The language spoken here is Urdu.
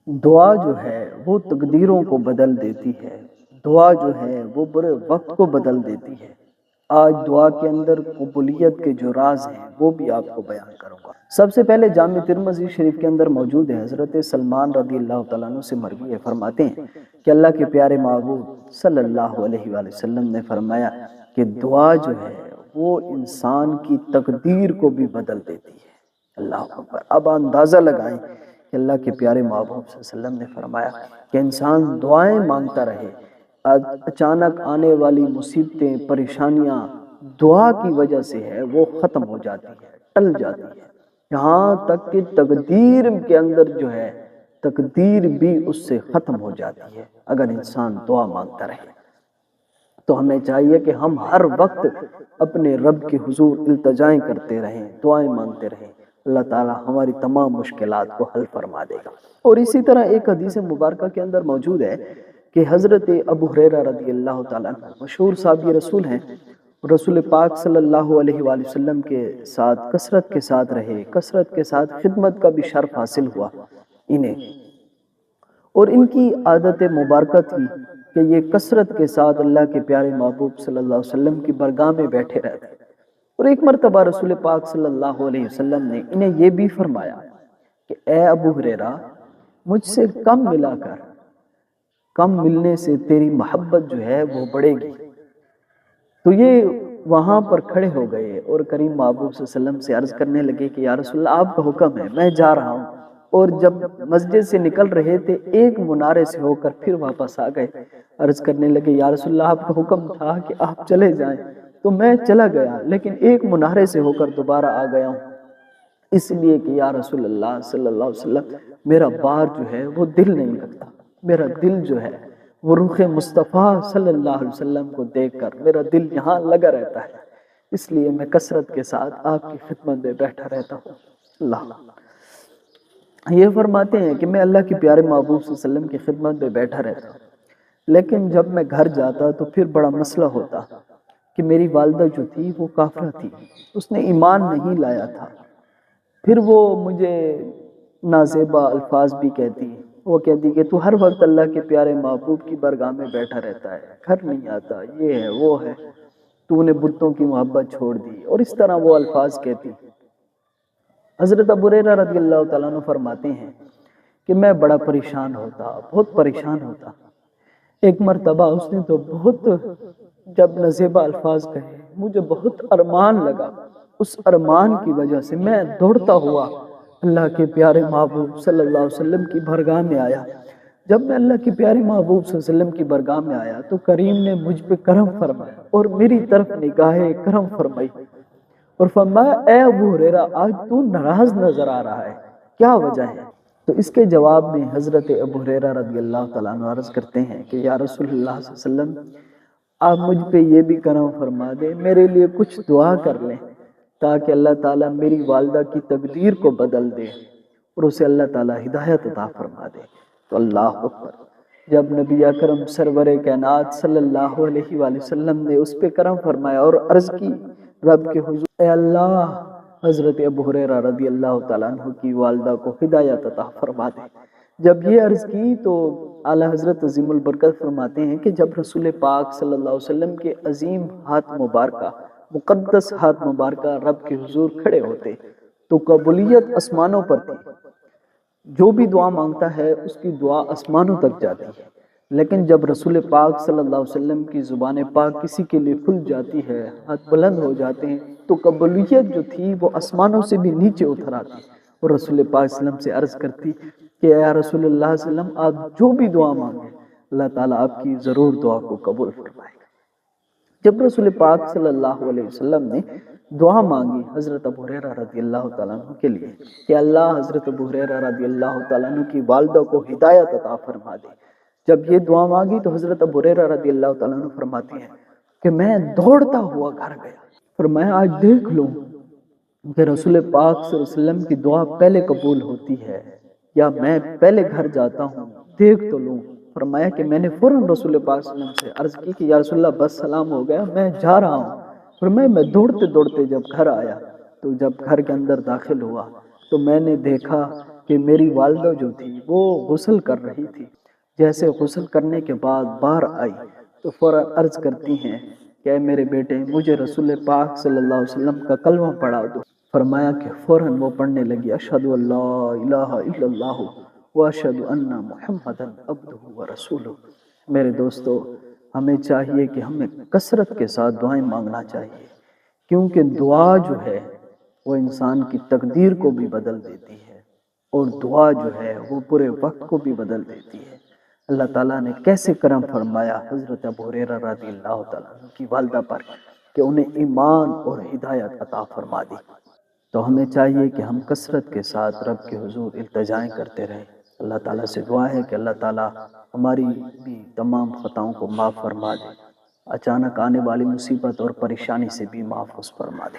دعا جو ہے وہ تقدیروں کو بدل دیتی ہے، دعا جو ہے وہ برے وقت کو بدل دیتی ہے۔ آج دعا کے اندر قبولیت کے جو راز ہیں وہ بھی آپ کو بیان کروں گا۔ سب سے پہلے جامع ترمذی شریف کے اندر موجود ہے، حضرت سلمان رضی اللہ تعالیٰ عنہ سے مروی ہے، فرماتے ہیں کہ اللہ کے پیارے محبوب صلی اللہ علیہ وآلہ وسلم نے فرمایا کہ دعا جو ہے وہ انسان کی تقدیر کو بھی بدل دیتی ہے۔ اللہ اکبر۔ اب اندازہ لگائیں کہ اللہ کے پیارے محبوب صلی اللہ علیہ وسلم نے فرمایا کہ انسان دعائیں مانگتا رہے، اچانک آنے والی مصیبتیں، پریشانیاں دعا کی وجہ سے ہے وہ ختم ہو جاتی ہے، ٹل جاتی ہے، یہاں تک کہ تقدیر کے اندر جو ہے تقدیر بھی اس سے ختم ہو جاتی ہے اگر انسان دعا مانگتا رہے۔ تو ہمیں چاہیے کہ ہم ہر وقت اپنے رب کے حضور التجائیں کرتے رہیں، دعائیں مانگتے رہیں، اللہ تعالیٰ ہماری تمام مشکلات کو حل فرما دے گا۔ اور اسی طرح ایک حدیث مبارکہ کے اندر موجود ہے کہ حضرت ابو ہریرہ رضی اللہ تعالیٰ عنہ مشہور صحابی رسول ہیں، رسول پاک صلی اللہ علیہ وآلہ وسلم کے ساتھ کثرت کے ساتھ رہے، کثرت کے ساتھ خدمت کا بھی شرف حاصل ہوا انہیں، اور ان کی عادت مبارکہ تھی کہ یہ کثرت کے ساتھ اللہ کے پیارے محبوب صلی اللہ علیہ وسلم کی برگاہ میں بیٹھے رہتے۔ اور ایک مرتبہ رسول پاک صلی اللہ علیہ وسلم نے انہیں یہ بھی فرمایا کہ اے ابو ہریرہ، مجھ سے کم ملا کر، کم ملنے سے تیری محبت جو ہے وہ بڑھے گی۔ تو یہ وہاں پر کھڑے ہو گئے اور کریم محبوب صلی اللہ علیہ وسلم سے عرض کرنے لگے کہ یا رسول اللہ آپ کا حکم ہے، میں جا رہا ہوں۔ اور جب مسجد سے نکل رہے تھے ایک منارے سے ہو کر پھر واپس آ گئے، عرض کرنے لگے یا رسول اللہ آپ کا حکم تھا کہ آپ چلے جائیں تو میں چلا گیا، لیکن ایک منارے سے ہو کر دوبارہ آ گیا ہوں، اس لیے کہ یا رسول اللہ صلی اللہ علیہ وسلم میرا بار جو ہے وہ دل نہیں لگتا، میرا دل جو ہے وہ رخ مصطفیٰ صلی اللہ علیہ وسلم کو دیکھ کر میرا دل یہاں لگا رہتا ہے، اس لیے میں کثرت کے ساتھ آپ کی خدمت میں بیٹھا رہتا ہوں۔ اللہ یہ فرماتے ہیں کہ میں اللہ کے پیارے محبوب صلی اللہ علیہ وسلم کی خدمت میں بیٹھا رہتا ہوں، لیکن جب میں گھر جاتا تو پھر بڑا مسئلہ ہوتا کہ میری والدہ جو تھی وہ کافرہ تھی، اس نے ایمان نہیں لایا تھا، پھر وہ مجھے نازیبا الفاظ بھی کہتی، وہ کہتی کہ تو ہر وقت اللہ کے پیارے محبوب کی برگاہ میں بیٹھا رہتا ہے، گھر نہیں آتا، یہ ہے وہ ہے، تو نے بتوں کی محبت چھوڑ دی، اور اس طرح وہ الفاظ کہتی۔ حضرت ابو ہریرہ رضی اللہ تعالیٰ عنہ فرماتے ہیں کہ میں بڑا پریشان ہوتا، بہت پریشان ہوتا۔ ایک مرتبہ اس نے تو بہت جب نازیبا الفاظ کہے، مجھے بہت ارمان لگا، اس ارمان کی وجہ سے میں دوڑتا ہوا اللہ کے پیارے محبوب صلی اللہ علیہ وسلم کی برگاہ میں آیا۔ جب میں اللہ کے پیارے محبوب صلی اللہ علیہ وسلم کی برگاہ میں آیا تو کریم نے مجھ پہ کرم فرمایا اور میری طرف نگاہ کرم فرمائی اور فرمایا اے ابو ہریرہ آج تو ناراض نظر آ رہا ہے، کیا وجہ ہے؟ تو اس کے جواب میں حضرت ابو ہریرہ رضی اللہ تعالیٰ عنہ عرض کرتے ہیں کہ یا رسول اللہ صلی اللہ علیہ وسلم آپ مجھ پہ یہ بھی کرم فرما دیں، میرے لیے کچھ دعا کر لیں تاکہ اللہ تعالیٰ میری والدہ کی تقدیر کو بدل دے اور اسے اللہ تعالیٰ ہدایت عطا فرما دے۔ تو اللہ اکبر، جب نبی اکرم سرور کائنات صلی اللہ علیہ وآلہ وسلم نے اس پہ کرم فرمایا اور عرض کی رب کے حضور اے اللہ حضرت ابو ہریرہ رضی اللہ تعالیٰ عنہ کی والدہ کو ہدایت عطا فرما دے، جب یہ عرض کی تو اعلیٰ حضرت عظیم البرکت فرماتے ہیں کہ جب رسول پاک صلی اللہ علیہ وسلم کے عظیم ہاتھ مبارکہ، مقدس ہاتھ مبارکہ رب کے حضور کھڑے ہوتے تو قبولیت آسمانوں پر تھی، جو بھی دعا مانگتا ہے اس کی دعا آسمانوں تک جاتی ہے، لیکن جب رسول پاک صلی اللہ علیہ وسلم کی زبان پاک کسی کے لیے کھل جاتی ہے، ہاتھ بلند ہو جاتے ہیں تو قبولیت جو تھی وہ آسمانوں سے بھی نیچے اتر آتی اور رسول پاک صلی اللہ علیہ وسلم سے عرض کرتی کہ اے رسول اللہ صلی اللہ علیہ وسلم آپ جو بھی دعا مانگیں اللہ تعالیٰ آپ کی ضرور دعا کو قبول فرمائے گا۔ جب رسول پاک صلی اللہ علیہ وسلم نے دعا مانگی حضرت ابو ہریرہ رضی اللہ تعالیٰ عنہ کے لیے کہ اللہ حضرت ابو ہریرہ رضی اللہ تعالیٰ عنہ کی والدہ کو ہدایت عطا فرما دے، جب یہ دعا مانگی تو حضرت ابو ہریرہ رضی اللہ تعالیٰ عنہ فرماتی ہیں کہ میں دوڑتا ہوا گھر گیا، فرمایا آج دیکھ لوں کہ رسول پاک صلی اللہ علیہ وسلم کی دعا پہلے قبول ہوتی ہے یا میں پہلے گھر جاتا ہوں، دیکھ تو لوں۔ فرمایا کہ میں نے فوراً رسول پاک صلی اللہ علیہ وسلم سے عرض کی کہ یا رسول اللہ بس سلام ہو گیا، میں جا رہا ہوں۔ فرمایا میں دوڑتے دوڑتے جب گھر آیا تو جب گھر کے اندر داخل ہوا تو میں نے دیکھا کہ میری والدہ جو تھی وہ غسل کر رہی تھی، جیسے غسل کرنے کے بعد باہر آئی تو فوراً عرض کرتی ہیں کہ اے میرے بیٹے مجھے رسول پاک صلی اللہ علیہ وسلم کا کلمہ پڑھا دو۔ فرمایا کہ فوراً وہ پڑھنے لگی اشہد ان لا الہ الا اللہ واشہد ان محمدا عبدہ ورسولہ۔ میرے دوستو، ہمیں چاہیے کہ ہمیں کثرت کے ساتھ دعائیں مانگنا چاہیے، کیونکہ دعا جو ہے وہ انسان کی تقدیر کو بھی بدل دیتی ہے، اور دعا جو ہے وہ برے وقت کو بھی بدل دیتی ہے۔ اللہ تعالیٰ نے کیسے کرم فرمایا حضرت ابو ہریرہ رضی اللہ تعالیٰ عنہ کی والدہ پر کہ انہیں ایمان اور ہدایت عطا فرما دی۔ تو ہمیں چاہیے کہ ہم کثرت کے ساتھ رب کے حضور التجائیں کرتے رہیں۔ اللہ تعالیٰ سے دعا ہے کہ اللہ تعالیٰ ہماری بھی تمام خطاؤں کو معاف فرما دے، اچانک آنے والی مصیبت اور پریشانی سے بھی محفوظ فرما دے۔